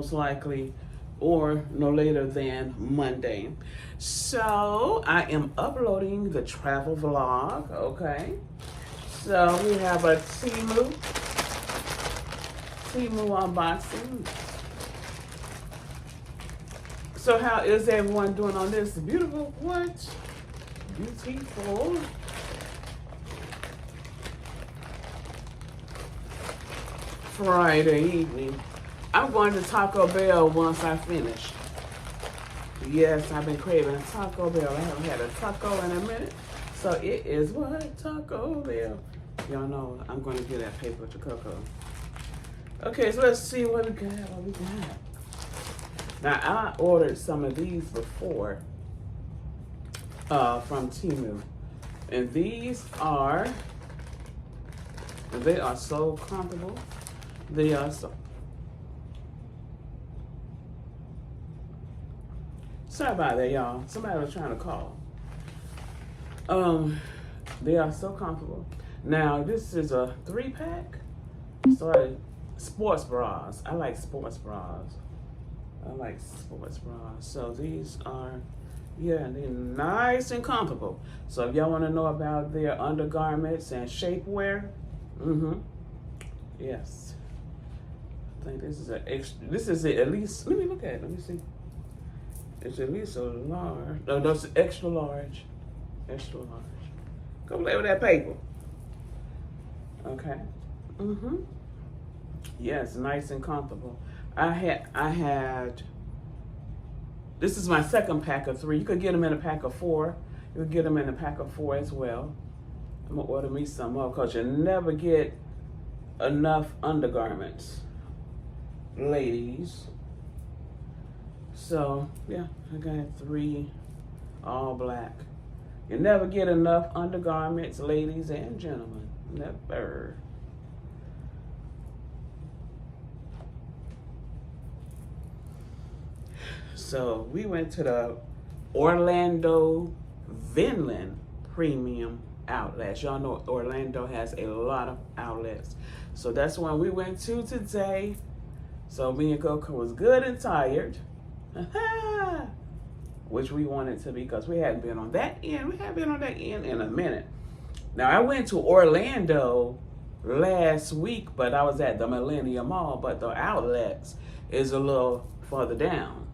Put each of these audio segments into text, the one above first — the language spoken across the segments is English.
most likely, or no later than Monday. So I am uploading the travel vlog, okay? So we have a Temu unboxing. So how is everyone doing on this beautiful, beautiful Friday evening? I'm going to Taco Bell once I finish. Yes, I've been craving Taco Bell. I haven't had a taco in a minute. So it is what? Taco Bell. Y'all know I'm going to get that paper to Coco. Okay, so let's see what we got. Now, I ordered some of these before from Temu. And they are so comfortable. They are so... Sorry about that, y'all. Somebody was trying to call. They are so comfortable. Now, this is a 3-pack. So, sports bras. I like sports bras. So, these are, yeah, they're nice and comfortable. So, if y'all want to know about their undergarments and shapewear, yes. I think this is at least, let me look at it. Let me see. It's at least a large. No, it's extra large. Extra large. Go play with that paper. Okay. Yes, nice and comfortable. I had. This is my second pack of 3. You could get them in a pack of 4. You could get them in a pack of 4 as well. I'm gonna order me some more because you never get enough undergarments, ladies. So, yeah, I got 3 all black. You never get enough undergarments, ladies and gentlemen. Never. So, we went to the Orlando Vinland Premium Outlets. Y'all know Orlando has a lot of outlets. So, that's one we went to today. So, me and Coco was good and tired. Which we wanted to be because we hadn't been on that end. We haven't been on that end in a minute. Now, I went to Orlando last week, but I was at the Millennium Mall, but the outlets is a little further down.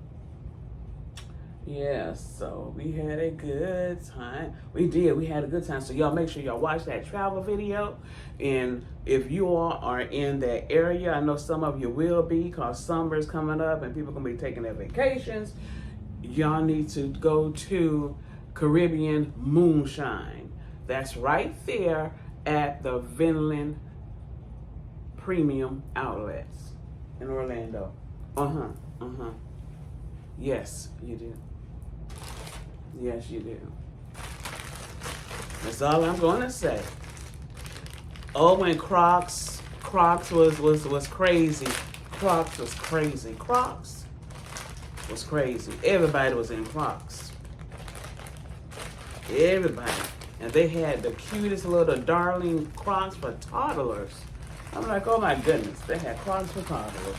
Yeah, so we had a good time. We did. We had a good time. So y'all make sure y'all watch that travel video. And if you all are in that area, I know some of you will be because summer's coming up and people are going to be taking their vacations. Y'all need to go to Caribbean Moonshine. That's right there at the Vinland Premium Outlets in Orlando. Yes, you do. Yes, you do. That's all I'm going to say. Oh, when Crocs was crazy. Crocs was crazy. Crocs was crazy. Everybody was in Crocs. Everybody. And they had the cutest little darling Crocs for toddlers. I'm like, oh my goodness. They had Crocs for toddlers.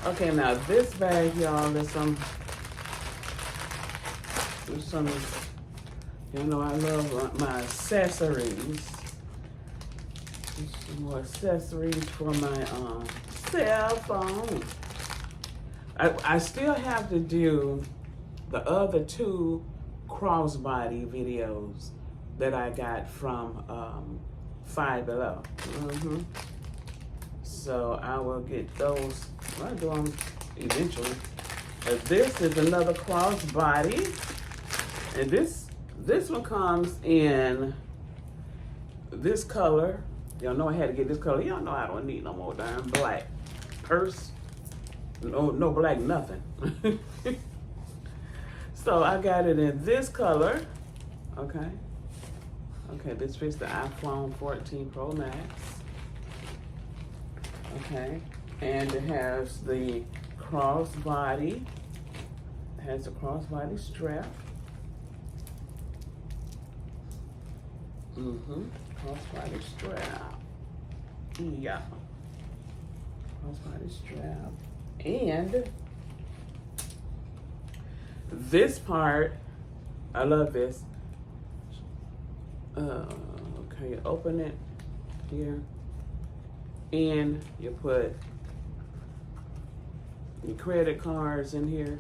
Okay, now this bag, y'all, there's some, you know, I love my accessories. Some more accessories for my cell phone. I still have to do the other 2 crossbody videos that I got from Five Below. So I will get those. I'll do them eventually. But this is another crossbody, and this one comes in this color. Y'all know I had to get this color. Y'all know I don't need no more damn black purse. No black nothing. So I got it in this color. Okay. Okay, this fits the iPhone 14 Pro Max. Okay, and it has the crossbody. It has a crossbody strap. Crossbody strap. Yeah. crossbody strap. And this part, I love this. Okay, you open it here, and you put your credit cards in here.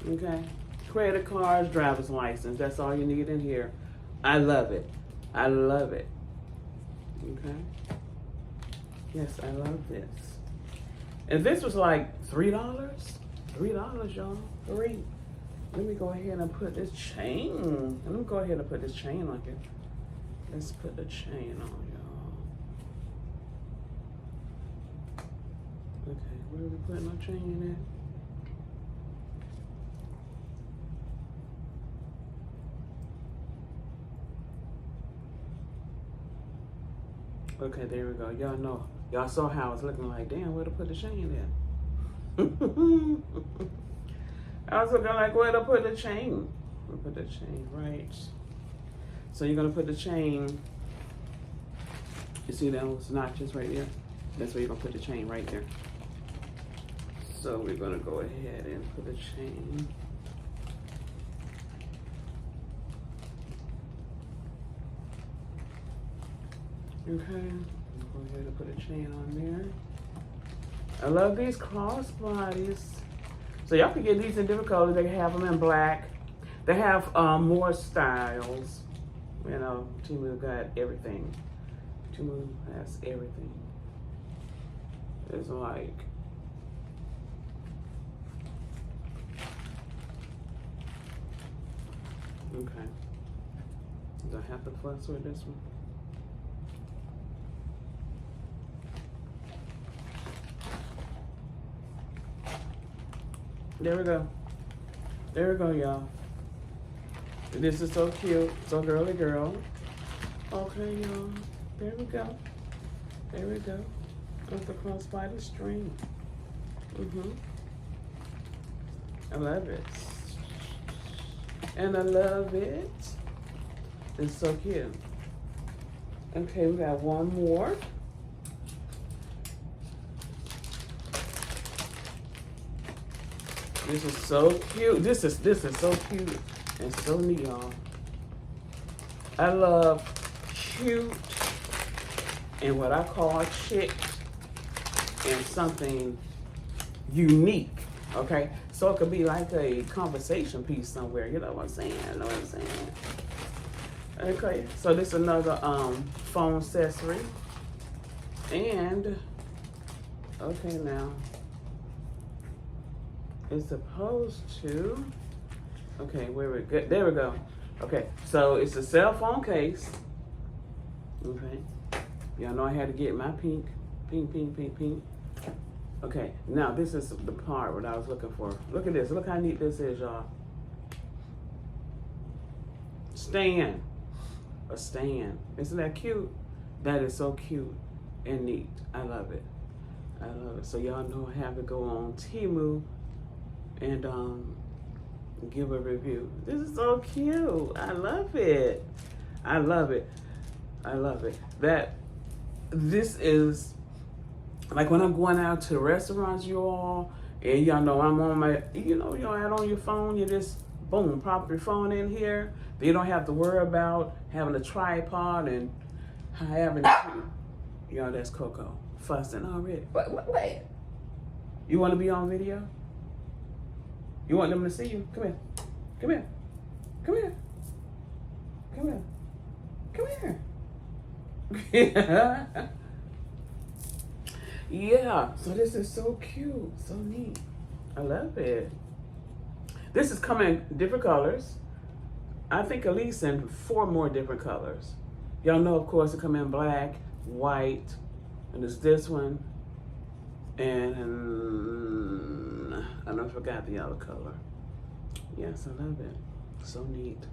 Okay, credit cards, driver's license. That's all you need in here. I love it. I love it. Okay. Yes, I love this. And this was like $3. $3, y'all. $3. Let me go ahead and put this chain. Let me go ahead and put this chain on here. Let's put the chain on, y'all. Okay, where are we putting our chain at? Okay, there we go. Y'all know. Y'all saw how it's looking like. Damn, where to put the chain at? I was looking like, where to put the chain? We'll put the chain right. So you're gonna put the chain. You see those notches right there? That's where you're gonna put the chain right there. So we're gonna go ahead and put the chain. Okay, go ahead and put a chain on there. I love these crossbodies. So y'all can get these in different colors. They have them in black. They have more styles. You know, Temu got everything. Temu has everything. It's like, okay. Do I have to fuss with this one? There we go. There we go, y'all. This is so cute. So girly girl. Okay, y'all. There we go. There we go. With the crossbody string. I love it. And I love it. It's so cute. Okay, we got one more. This is so cute. This is so cute and so neat, y'all. I love cute and what I call chic and something unique. Okay, so it could be like a conversation piece somewhere. You know what I'm saying? You know what I'm saying? Okay, so this is another phone accessory, and okay now. It's supposed to, okay, where we go? There we go. Okay, so it's a cell phone case. Okay, y'all know I had to get my pink. Okay, now this is the part what I was looking for. Look at this. Look how neat this is, y'all. Stand. A stand. Isn't that cute? That is so cute and neat. I love it. I love it. So y'all know I have to go on Temu and give a review. This is so cute. I love it. I love it. I love it. This is like when I'm going out to restaurants, you all, and y'all know I'm on my, you know, y'all out on your phone, you just boom, pop your phone in here. You don't have to worry about having a tripod and having to, y'all, that's Coco fussing already. Wait. You want to be on video? You want them to see you? Come here. Come here. Come here. Come here. Come here. Yeah, so this is so cute, so neat. I love it. This is coming different colors. I think at least in 4 more different colors. Y'all know, of course, it come in black, white, and there's this one, and I don't forgot the other color. Yes, I love it. So neat.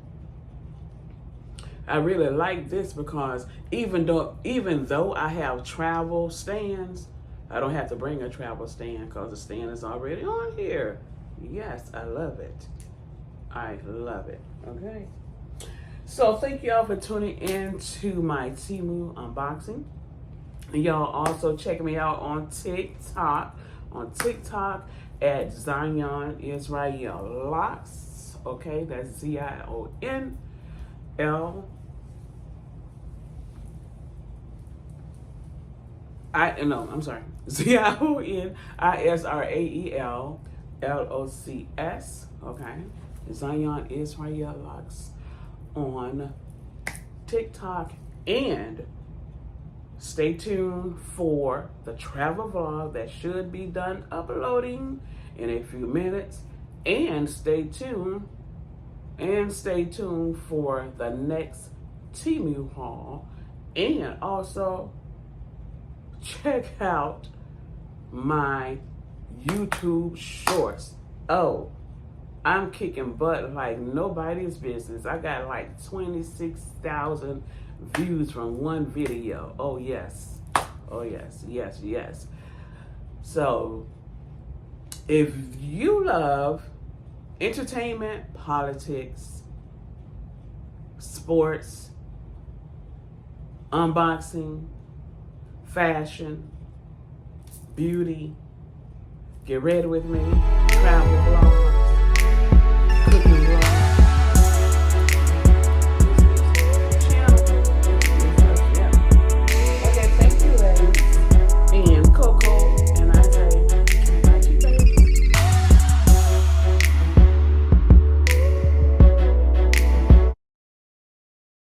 I really like this because even though I have travel stands, I don't have to bring a travel stand because the stand is already on here. Yes, I love it. I love it. Okay. So thank y'all for tuning in to my Temu unboxing. Y'all also check me out on TikTok. On TikTok at Zion Israel Locks. Okay, that's ZIONL. I'm sorry. ZIONISRAELLOCS. Okay. Zion Israel Locks on TikTok, and stay tuned for the travel vlog that should be done uploading in a few minutes. And stay tuned for the next Temu haul. And also check out my YouTube shorts. Oh, I'm kicking butt like nobody's business. I got like 26,000 views from one video. Oh yes. Oh yes, yes, yes. So if you love entertainment, politics, sports, unboxing, fashion, beauty, get ready with me, travel vlog.